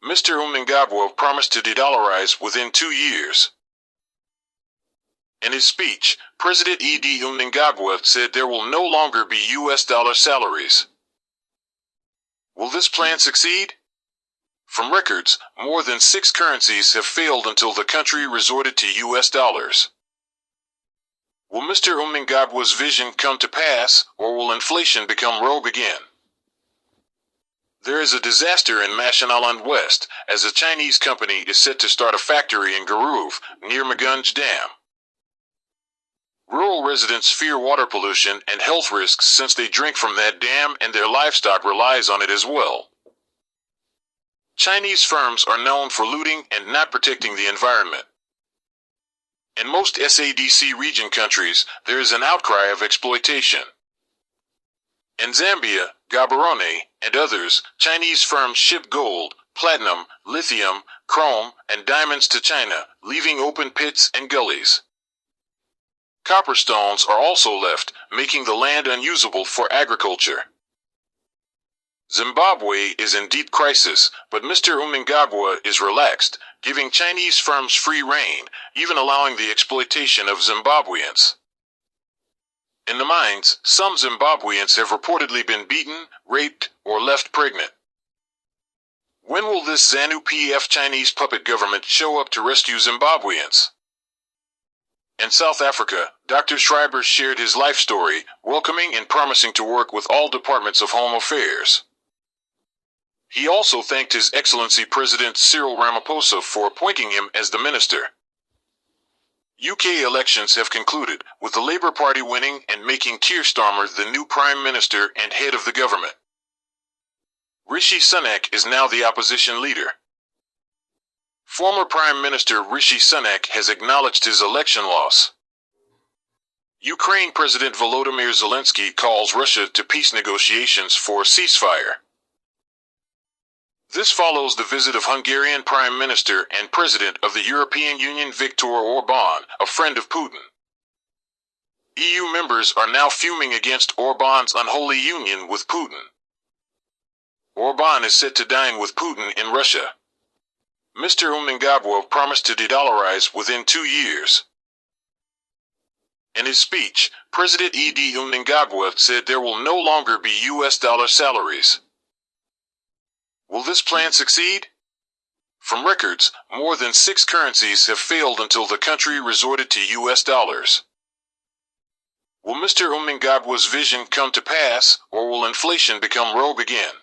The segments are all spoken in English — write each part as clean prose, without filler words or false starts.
Mr. Munangagwa promised to de-dollarize within 2 years. In his speech, President Munangagwa said there will no longer be US dollar salaries. Will this plan succeed? From records, more than 6 currencies have failed until the country resorted to US dollars. Will Mr. Munangagwa's vision come to pass, or will inflation become rogue again? There is a disaster in Mashonaland West, as a Chinese company is set to start a factory in Garuv, near Munangagwa Dam. Rural residents fear water pollution and health risks since they drink from that dam and their livestock relies on it as well. Chinese firms are known for looting and not protecting the environment. In most SADC region countries, there is an outcry of exploitation. In Zambia, Gaborone, and others, Chinese firms ship gold, platinum, lithium, chrome, and diamonds to China, leaving open pits and gullies. Copper stones are also left, making the land unusable for agriculture. Zimbabwe is in deep crisis, but Mr. Munangagwa is relaxed, giving Chinese firms free rein, even allowing the exploitation of Zimbabweans. In the mines, some Zimbabweans have reportedly been beaten, raped, or left pregnant. When will this ZANU-PF Chinese puppet government show up to rescue Zimbabweans? In South Africa, Dr. Schreiber shared his life story, welcoming and promising to work with all departments of Home Affairs. He also thanked His Excellency President Cyril Ramaphosa for appointing him as the minister. UK elections have concluded, with the Labour Party winning and making Keir Starmer the new Prime Minister and head of the government. Rishi Sunak is now the opposition leader. Former Prime Minister Rishi Sunak has acknowledged his election loss. Ukraine President Volodymyr Zelensky calls Russia to peace negotiations for a ceasefire. This follows the visit of Hungarian Prime Minister and President of the European Union Viktor Orbán, a friend of Putin. EU members are now fuming against Orbán's unholy union with Putin. Orbán is set to dine with Putin in Russia. Mr. Munangagwa promised to de-dollarize within 2 years. In his speech, President Munangagwa said there will no longer be US dollar salaries. Will this plan succeed? From records, more than 6 currencies have failed until the country resorted to US dollars. Will Mr. Munangagwa's vision come to pass, or will inflation become rogue again?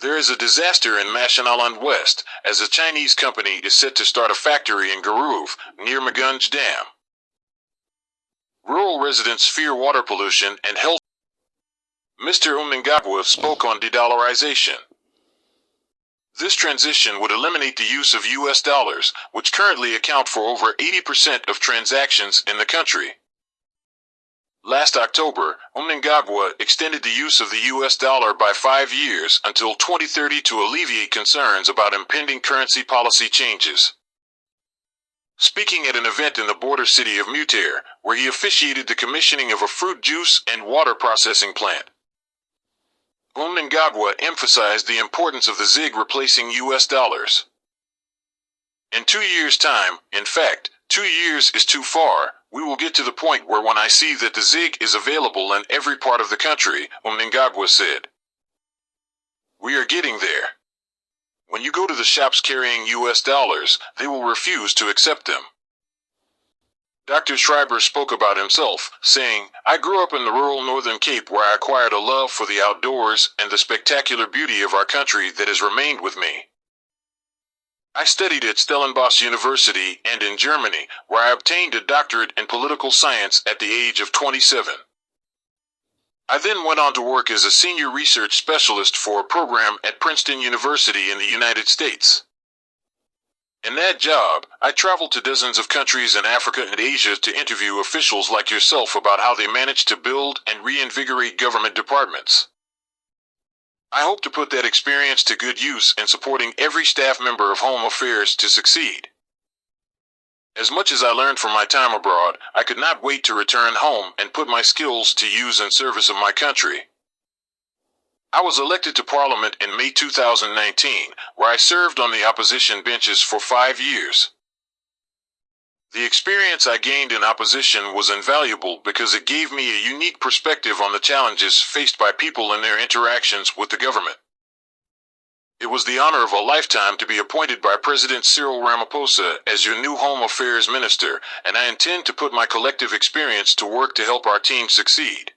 There is a disaster in Mashonaland West, as a Chinese company is set to start a factory in Garuv, near Munangagwa Dam. Rural residents fear water pollution and health. Mr. Munangagwa spoke on de-dollarization. This transition would eliminate the use of US dollars, which currently account for over 80% of transactions in the country. Last October, Munangagwa extended the use of the US dollar by 5 years until 2030 to alleviate concerns about impending currency policy changes. Speaking at an event in the border city of Mutare, where he officiated the commissioning of a fruit juice and water processing plant, Munangagwa emphasized the importance of the ZiG replacing US dollars. In 2 years' time, in fact, 2 years is too far, we will get to the point where when I see that the ZiG is available in every part of the country, Munangagwa said. We are getting there. When you go to the shops carrying US dollars, they will refuse to accept them. Dr. Schreiber spoke about himself, saying, I grew up in the rural Northern Cape where I acquired a love for the outdoors and the spectacular beauty of our country that has remained with me. I studied at Stellenbosch University and in Germany, where I obtained a doctorate in political science at the age of 27. I then went on to work as a senior research specialist for a program at Princeton University in the United States. In that job, I traveled to dozens of countries in Africa and Asia to interview officials like yourself about how they managed to build and reinvigorate government departments. I hope to put that experience to good use in supporting every staff member of Home Affairs to succeed. As much as I learned from my time abroad, I could not wait to return home and put my skills to use in service of my country. I was elected to Parliament in May 2019, where I served on the opposition benches for 5 years. The experience I gained in opposition was invaluable because it gave me a unique perspective on the challenges faced by people in their interactions with the government. It was the honor of a lifetime to be appointed by President Cyril Ramaphosa as your new Home Affairs Minister, and I intend to put my collective experience to work to help our team succeed.